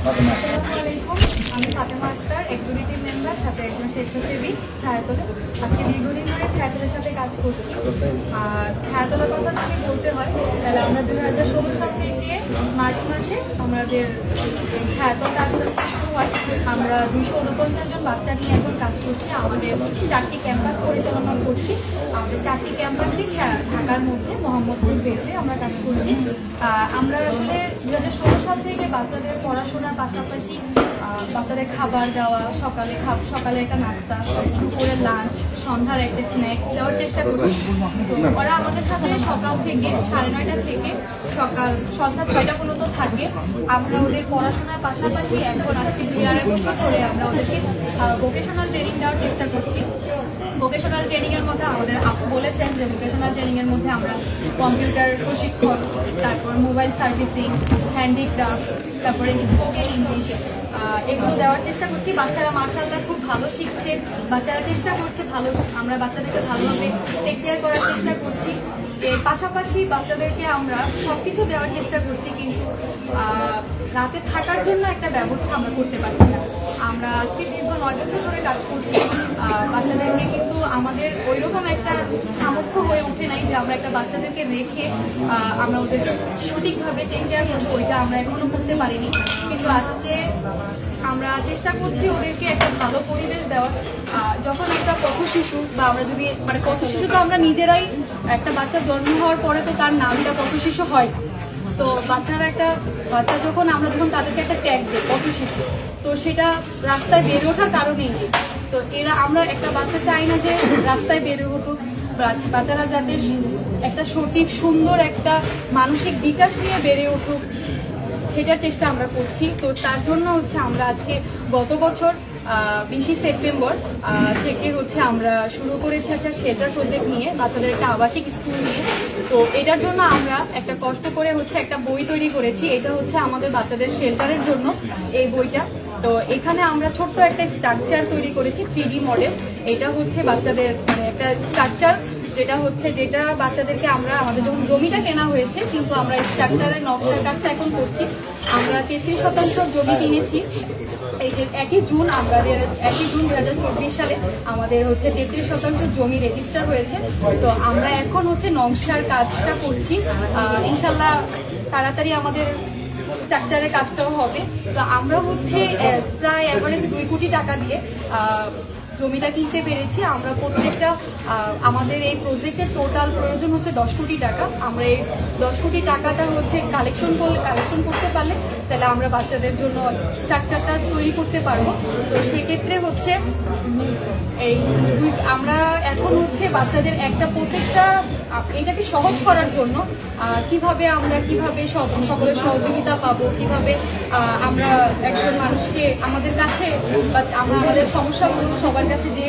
আসসালামু আলাইকুম, আমি ফাতেমা আক্তার, এক্সিকিউটিভ মেম্বার, সাথে একজন স্বেচ্ছাসেবী ছায়াতলে। আজকে দীর্ঘদিন ধরে ছায়াতলের সাথে কাজ করছি। ছায়াতলের কথা যদি বলতে হয় তাহলে আমরা 2016 সাল থেকে মার্চ মাসে আমাদের ছায়াতলটা আসতে শুরু হয়। আমরা 249 জন বাচ্চা নিয়ে এখন কাজ করছি। আমাদের 4টি ক্যাম্পাস পরিচালনা করছি। আমাদের 4টি ক্যাম্পাসই ঢাকার মধ্যে মোহাম্মদপুর বেসে আমরা কাজ করছি। আমরা আসলে 2016 সাল থেকে বাচ্চাদের পড়াশোনার পাশাপাশি বাচ্চাদের খাবার দেওয়া, সকালে একটা নাস্তা, দুপুরের লাঞ্চ, সন্ধ্যার একটা স্ন্যাক্স দেওয়ার চেষ্টা করছি। তো ওরা আমাদের সাথে সকাল থেকে 9:30 থেকে সন্ধ্যা 6টা পর্যন্ত থাকে। আমরা ওদের পড়াশোনার পাশাপাশি এখন আজকে 2.5 বছর ধরে আমরা ওদেরকে ভোকেশনাল ট্রেনিং দেওয়ার চেষ্টা করছি। ভোকেশনাল ট্রেনিং এর মধ্যে আমাদের আপু বলেছেন যে ভোকেশনাল ট্রেনিং এর মধ্যে আমরা কম্পিউটার প্রশিক্ষণ, তারপর মোবাইল সার্ভিসিং, হ্যান্ডিক্রাফট, তারপরে স্পোকেন ইংলিশ, এগুলো দেওয়ার চেষ্টা করছি। বাচ্চারা মাশাআল্লাহ খুব ভালো শিখছে, বাচ্চারা চেষ্টা করছে ভালো, আমরা বাচ্চাদেরকে ভালোভাবে টেক কেয়ার করার চেষ্টা করছি। এর পাশাপাশি বাচ্চাদেরকে আমরা সবকিছু দেওয়ার চেষ্টা করছি, কিন্তু রাতে থাকার জন্য একটা ব্যবস্থা আমরা করতে পারছি না। আমরা আজকে দীর্ঘ 9 বছর ধরে কাজ করছি বাচ্চাদেরকে, কিন্তু আমাদের ওইরকম একটা সামর্থ্য হয়ে ওঠে নাই যে আমরা একটা বাচ্চাদেরকে রেখে আমরা ওদের সঠিকভাবে টেক কেয়ার করবো, ওইটা আমরা এখনো করতে পারিনি। কিন্তু আজকে আমরা চেষ্টা করছি ওদেরকে একটা ভালো পরিবেশ দেওয়ার। যখন একটা পথ শিশু বা আমরা যদি পথ শিশু তো আমরা নিজেরাই, একটা বাচ্চা জন্ম হওয়ার পরে তো তার নামটা পথ শিশু হয় না। তো বাচ্চা যখন তাদেরকে একটা ট্যাগ দিই পথ শিশু, তো সেটা রাস্তায় বেড়ে ওঠার কারণেই। তো আমরা একটা বাচ্চা চাই না যে রাস্তায় বেড়ে উঠুক, বাচ্চারা যাতে একটা সঠিক সুন্দর একটা মানসিক বিকাশ নিয়ে বেড়ে উঠুক, সেটার চেষ্টা আমরা করছি। তো তার জন্য আমরা আজকে গত বছর 20 সেপ্টেম্বর থেকে আমরা শুরু করেছি শেল্টার প্রজেক্ট নিয়ে, বাচ্চাদের একটা আবাসিক স্কুল নিয়ে। তো এটার জন্য আমরা একটা কষ্ট করে একটা বই তৈরি করেছি। এটা আমাদের বাচ্চাদের শেল্টারের জন্য এই বইটা। তো এখানে আমরা ছোট্ট একটা স্ট্রাকচার তৈরি করেছি, 3D মডেল। এটা বাচ্চাদের একটা স্ট্রাকচার, যেটা বাচ্চাদেরকে আমাদের যখন জমিটা কেনা হয়েছে, কিন্তু আমরা স্ট্রাকচারের নকশার কাজটা এখন করছি। আমরা 33% জমি কিনেছি। এই যে 1 জুন 2024 সালে আমাদের 33% জমি রেজিস্টার হয়েছে। তো আমরা এখন নকশার কাজটা করছি। ইনশাল্লাহ তাড়াতাড়ি আমাদের স্ট্রাকচারের কাজটাও হবে। তো আমরা প্রায় অ্যাভারেজ 2 কোটি টাকা দিয়ে জমিটা কিনতে পেরেছি। আমরা প্রত্যেকটা আমাদের এই প্রজেক্টের টোটাল প্রয়োজন 10 কোটি টাকা। আমরা এই 10 কোটি টাকাটা কালেকশন করতে পারলে তাহলে আমরা বাচ্চাদের জন্য স্ট্রাকচারটা তৈরি করতে পারবো। তো সেক্ষেত্রে আমরা এখন বাচ্চাদের প্রত্যেকটা এটাকে সহজ করার জন্য কিভাবে সকলের সহযোগিতা পাবো, কিভাবে আমরা একজন মানুষকে আমাদের কাছে আমরা আমাদের সমস্যাগুলো সবার কাছে যে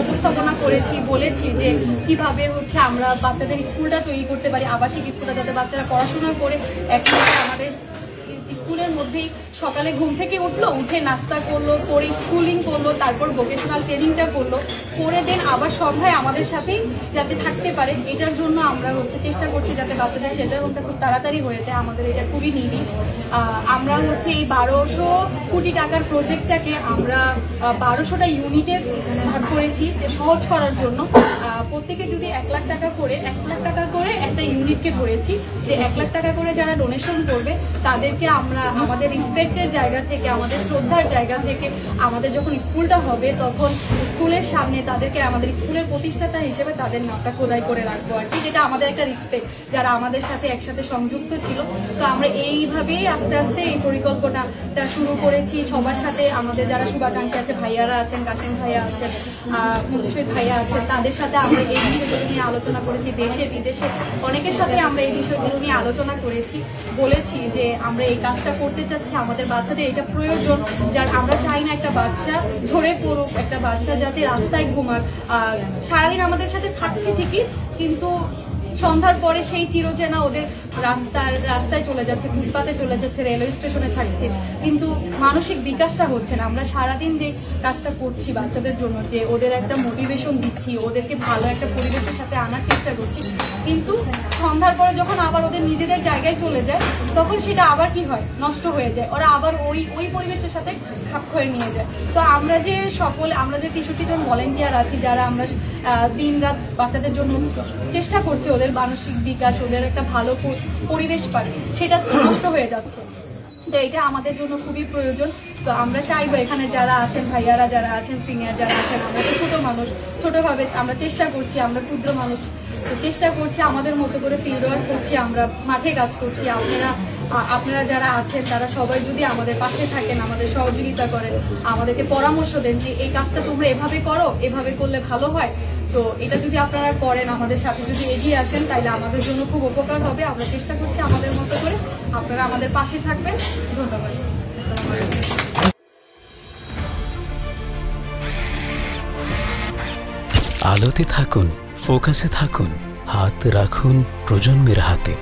উপস্থাপনা করেছি, বলেছি যে কিভাবে আমরা বাচ্চাদের স্কুলটা তৈরি করতে পারি, আবাসিক স্কুলটা, যাতে বাচ্চারা পড়াশোনা করে আমাদের স্কুলের মধ্যেই সকালে ঘুম থেকে উঠে নাস্তা করলো, করে স্কুলিং করলো, তারপর ভোকেশনাল ট্রেনিংটা করলো, করে দেন আবার সন্ধ্যায় আমাদের সাথেই যাতে থাকতে পারে। এটার জন্য আমরা চেষ্টা করছি যাতে বাচ্চাদের শেল্টার হোমটা খুব তাড়াতাড়ি হয়ে যায়। আমাদের এটা খুবই নিডি। আমরা এই 1200 কোটি টাকার প্রজেক্টটাকে আমরা 1200টা ইউনিটে ভাগ করেছি, যে সহজ করার জন্য। প্রত্যেকে যদি 1 লাখ টাকা করে একটা ইউনিটকে ধরেছি, যে 1 লাখ টাকা করে যারা ডোনেশন করবে তাদেরকে আমরা আমাদের রেসপেক্টের জায়গা থেকে, আমাদের শ্রদ্ধার জায়গা থেকে, আমাদের যখন স্কুলটা হবে তখন স্কুলের সামনে তাদেরকে আমাদের স্কুলের প্রতিষ্ঠাতা হিসেবে তাদের নামটা খোদাই করে রাখবো আর কি, যেটা আমাদের একটা রেসপেক্ট, যারা আমাদের সাথে একসাথে সংযুক্ত ছিল। তো আমরা এইভাবেই আস্তে আস্তে এই পরিকল্পনাটা শুরু করেছি সবার সাথে। আমাদের যারা শুভাকাঙ্ক্ষী আছে, ভাইয়ারা আছেন, কাশিম ভাইয়া আছেন, মঞ্জুশহীদ ভাইয়া আছেন, তাদের সাথে আমরা এই বিষয়গুলো নিয়ে আলোচনা করেছি। দেশে বিদেশে অনেকের সাথে আমরা এই বিষয়গুলো নিয়ে আলোচনা করেছি, বলেছি যে আমরা এই কাজটা করতে চাচ্ছি, আমাদের বাচ্চাদের এটা প্রয়োজন। যার আমরা চাই না একটা বাচ্চা ঝরে পড়ুক, একটা বাচ্চা যাতে রাস্তায় ঘুমাক। সারাদিন আমাদের সাথে থাকছে ঠিকই, কিন্তু সন্ধ্যার পরে সেই চিরচেনা ওদের রাস্তায় চলে যাচ্ছে, ফুটপাতে চলে যাচ্ছে, রেলওয়ে স্টেশনে থাকছে, কিন্তু মানসিক বিকাশটা হচ্ছে না। আমরা সারাদিন যে কাজটা করছি বাচ্চাদের জন্য, যে ওদের একটা মোটিভেশন দিচ্ছি, ওদেরকে ভালো একটা পরিবেশের সাথে আনার চেষ্টা করছি, কিন্তু সন্ধ্যার পরে যখন আবার ওদের নিজেদের জায়গায় চলে যায় তখন সেটা আবার কি হয়, নষ্ট হয়ে যায়। ওরা আবার ওই পরিবেশের সাথে খাপ খয়ে নিয়ে যায়। তো আমরা যে 63 জন ভলেন্টিয়ার আছি, যারা আমরা দিন রাত বাচ্চাদের জন্য চেষ্টা করছি ওদের মানসিক বিকাশ, ওদের একটা ভালো পরিবেশ পায়, সেটা নষ্ট হয়ে যাচ্ছে। তো এটা আমাদের জন্য খুবই প্রয়োজন। তো আমরা চাইবো এখানে যারা আছেন, ভাইয়ারা যারা আছেন, সিনিয়র যারা আছেন, আমরা তো ছোট মানুষ, ছোটভাবে আমরা চেষ্টা করছি, আমরা ক্ষুদ্র মানুষ, তো চেষ্টা করছি আমাদের মতো করে ফিল্ড ওয়ার্ক করছি, আমরা মাঠে কাজ করছি। আপনারা যারা আছেন তারা সবাই যদি আমাদের পাশে থাকেন, আমাদের সহযোগিতা করেন, আমাদেরকে পরামর্শ দেন যে এই কাজটা তোমরা এভাবে করো, এভাবে করলে ভালো হয়, তো এটা যদি আপনারা করেন, আমাদের সাথে যদি এগিয়ে আসেন, তাহলে আমাদের জন্য খুব উপকার হবে। আমরা চেষ্টা করছি আমাদের মতো করে, আপনারা আমাদের পাশে থাকবেন। ধন্যবাদ। আসসালামু আলাইকুম। আলোতে থাকুন, ফোকাসে থাকুন, হাত রাখুন প্রজন্মের হাতে।